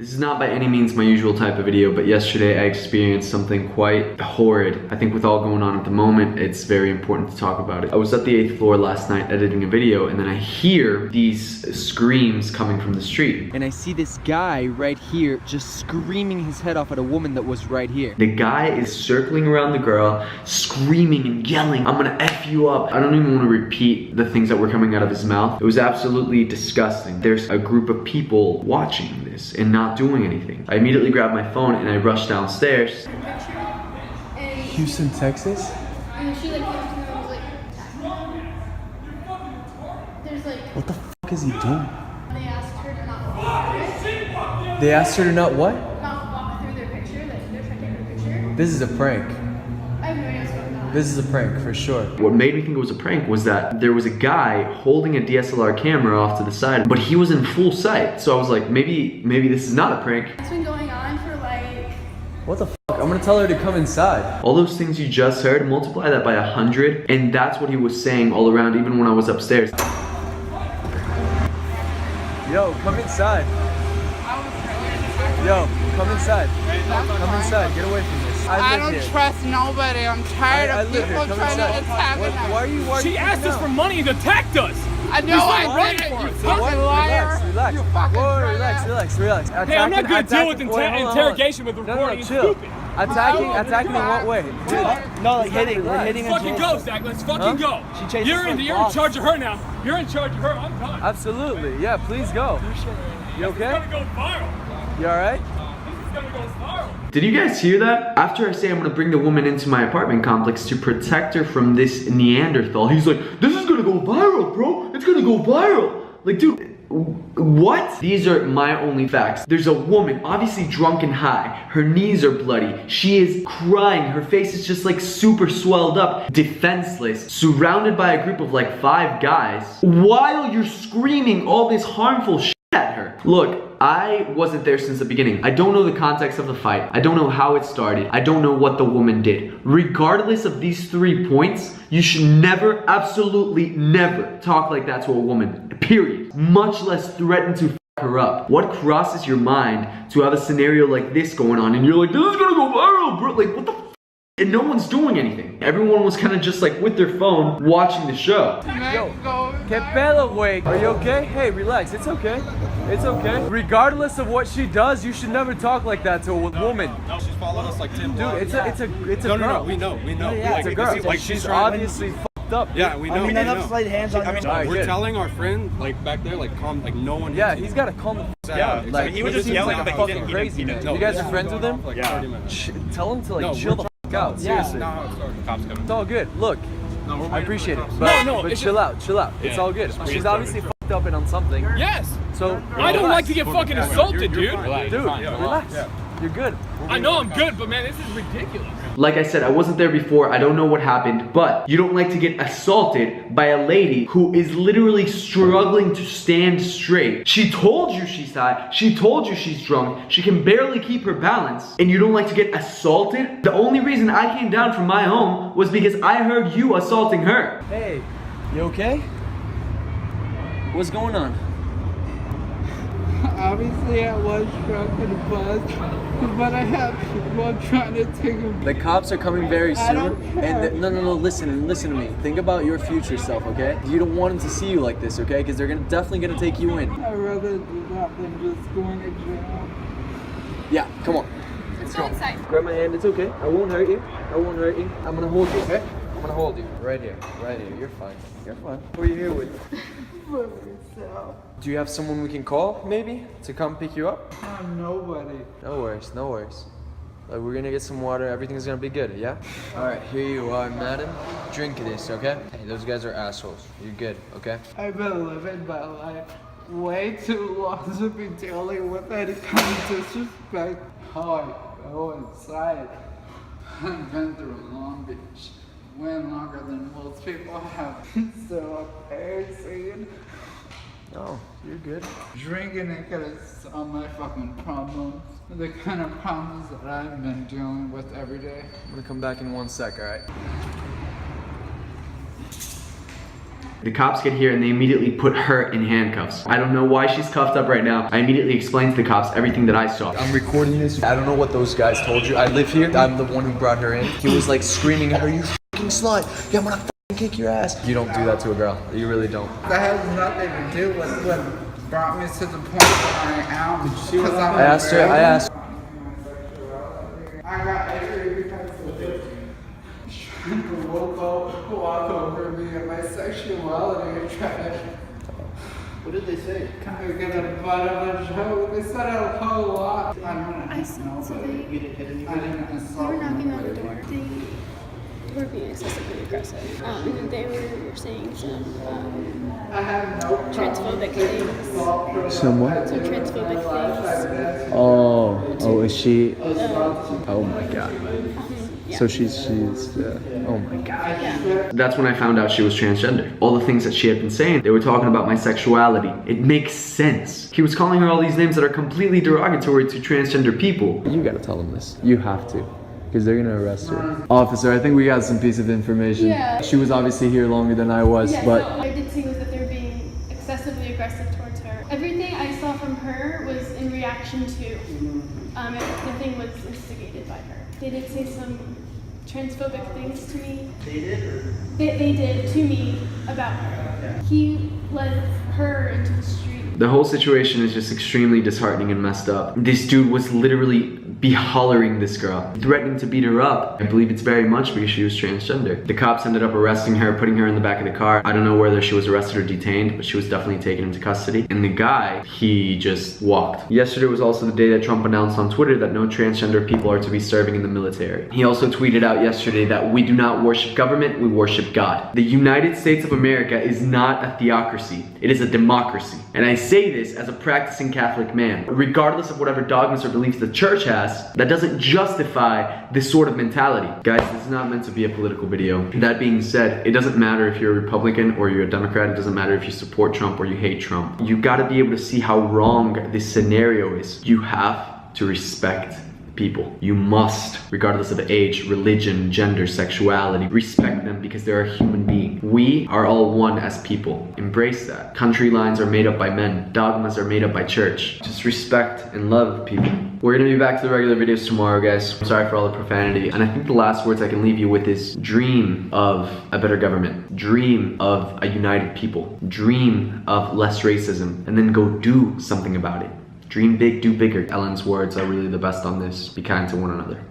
This is not by any means my usual type of video, but yesterday I experienced something quite horrid. I think with all going on at the moment, it's very important to talk about it. I was at the 8th floor last night editing a video, and then I hear these screams coming from the street. And I see this guy right here just screaming his head off at a woman that was right here. The guy is circling around the girl, screaming and yelling, "I'm gonna F you up." I don't even want to repeat the things that were coming out of his mouth. It was absolutely disgusting. There's a group of people watching this and not doing anything. I immediately grabbed my phone and I rushed downstairs. Houston, Texas? And she like came to me and was like, there's like, What the fuck is he doing? they asked her to not walk They asked her to not what? through their picture, like they're trying to take her picture. This is a prank. I have no idea what's going on. This is a prank for sure. What made me think it was a prank was that there was a guy holding a DSLR camera off to the side, but he was in full sight. So I was like, maybe this is not a prank. It's been going on for like, What the fuck? I'm gonna tell her to come inside. All those things you just heard, multiply that by 100, and that's what he was saying all around, even when I was upstairs. Yo, come inside. Yo, come inside. Come inside. Get away from this. I don't trust nobody. I'm tired I of live here. people Come trying to inside. attack Why us. are you? She asked us for money and attacked us. I know I did it, you fucking liar. Relax. You fucking Whoa, relax. relax. Hey, I'm not gonna deal with interrogation with recording. It's chill. stupid. Attacking in what way? Dude, No, like hitting. Let's fucking go, Zach. Let's fucking go. She chases You're in like charge of her now. You're in charge of her. I'm done. Absolutely. Yeah, please go. You okay? This is gonna go viral. You alright? This is gonna go viral. Did you guys hear that? After I say I'm gonna bring the woman into my apartment complex to protect her from this Neanderthal, he's like, "This is gonna go viral, bro. It's gonna go viral." Like, dude, what? These are my only facts. There's a woman, obviously drunk and high. Her knees are bloody. She is crying. Her face is just like super swelled up, defenseless, surrounded by a group of like 5 guys, while you're screaming all this harmful shit at her. Look, I wasn't there since the beginning. I don't know the context of the fight. I don't know how it started. I don't know what the woman did. Regardless of these 3 points, you should never, absolutely never talk like that to a woman, period. Much less threaten to f her up. What crosses your mind to have a scenario like this going on and you're like, "This is gonna go viral, bro." Like, what the f? And no one's doing anything. Everyone was kind of just like with their phone watching the show. Yo, que pedo, güey? Are you okay? Hey, relax. It's okay. It's okay. Regardless of what she does, you should never talk like that to a woman. No, she's following us like 10 blocks. Dude, it's a girl. No, we know. Yeah, it's a girl. Like She's trying- obviously fucked up. Yeah, we know. I mean, we enough know. slight hands on I mean, Alright, we're good. telling our friend, like back there, like calm, like no one. Yeah, hits you. he's gotta calm the f Yeah, down. exactly. Like, He was this just seems yelling, like but he fucking didn't- crazy, man. no, You guys yeah. are friends with him? Like 30 minutes. Tell him to like No, chill the f out. Seriously. No, sorry. Cops coming. It's all good. Look, No, we're I waiting appreciate for it. the But, cops. No, but it's chill out. It's all good. just She's breathe. obviously fucked up and on something. Yes. So I don't relax. like to get fucking assaulted, dude. Dude, relax. You're good. I know I'm good, but man, this is ridiculous. Like I said, I wasn't there before. I don't know what happened, but you don't like to get assaulted by a lady who is literally struggling to stand straight. She told you she's high. She told you she's drunk. She can barely keep her balance, and you don't like to get assaulted? The only reason I came down from my home was because I heard you assaulting her. Hey, you okay? What's going on? Obviously I was drunk and buzzed, but I have people trying to take him. The cops are coming very I soon. don't care. And no, listen to me. Think about your future self, okay? You don't want them to see you like this, okay? Because they're definitely gonna take you in. I'd rather do that than just going to jail. Yeah, come on. let's go inside. Grab my hand, it's okay. I won't hurt you. I'm gonna hold you, okay? I'm gonna hold you. Right here. You're fine. Who are you here with? For myself. Do you have someone we can call, maybe? To come pick you up? I'm nobody. No worries. Like, we're gonna get some water, everything's gonna be good, yeah? Alright, here you are, madam. Drink this, okay? Hey, those guys are assholes. You're good, okay? I've been living my life way too long to be dealing with any kind of disrespect. How I go inside. I've been through Long Beach way longer than most people have. So embarrassing. Oh, you're good. Drinking it could have solved my fucking problems. The kind of problems that I've been dealing with every day. I'm gonna come back in 1 sec, alright? The cops get here and they immediately put her in handcuffs. I don't know why she's cuffed up right now. I immediately explained to the cops everything that I saw. I'm recording this. I don't know what those guys told you. I live here. I'm the one who brought her in. He was like screaming at her, "You fucking slut. Yeah, I'm gonna fucking kick your ass." You don't do that to a girl. You really don't. That has nothing to do with what brought me to the point where I am. Because I'm I asked her. I asked. I got angry because of it. Trying to walk over me and my sexuality and try to. What did they say? Kind of get a butt of a joke. They said a whole lot. I don't I saw, so You didn't hit anything? I didn't they assault were knocking on the nobody. door. They were being excessively aggressive. And they were saying some I have no transphobic things. Some what? Some transphobic things. Oh, is she? Oh my god. Yeah. So she's oh my god. Yeah. That's when I found out she was transgender. All the things that she had been saying, they were talking about my sexuality. It makes sense. He was calling her all these names that are completely derogatory to transgender people. You gotta tell them this. You have to. Because they're gonna arrest her. Officer, I think we got some piece of information. Yeah. She was obviously here longer than I was, Yeah, but so I did see was that they were being excessively aggressive towards her. Everything I saw from her was in reaction to. Nothing was instigated by her. They did say some transphobic things to me. They did, or? They did to me about her. He led her into the street. The whole situation is just extremely disheartening and messed up. This dude was literally be-hollering this girl, threatening to beat her up. I believe it's very much because she was transgender. The cops ended up arresting her, putting her in the back of the car. I don't know whether she was arrested or detained, but she was definitely taken into custody. And the guy, he just walked. Yesterday was also the day that Trump announced on Twitter that no transgender people are to be serving in the military. He also tweeted out yesterday that we do not worship government, we worship God. The United States of America is not a theocracy, it is a democracy. And I say this as a practicing Catholic man. Regardless of whatever dogmas or beliefs the church has, that doesn't justify this sort of mentality. Guys, this is not meant to be a political video. That being said, it doesn't matter if you're a Republican or you're a Democrat. It doesn't matter if you support Trump or you hate Trump. You gotta be able to see how wrong this scenario is. You have to respect people. You must, regardless of age, religion, gender, sexuality, respect them because they're a human being. We are all one as people. Embrace that. Country lines are made up by men. Dogmas are made up by church. Just respect and love people. We're gonna be back to the regular videos tomorrow, guys. I'm sorry for all the profanity. And I think the last words I can leave you with is dream of a better government. Dream of a united people. Dream of less racism. And then go do something about it. Dream big, do bigger. Ellen's words are really the best on this. Be kind to one another.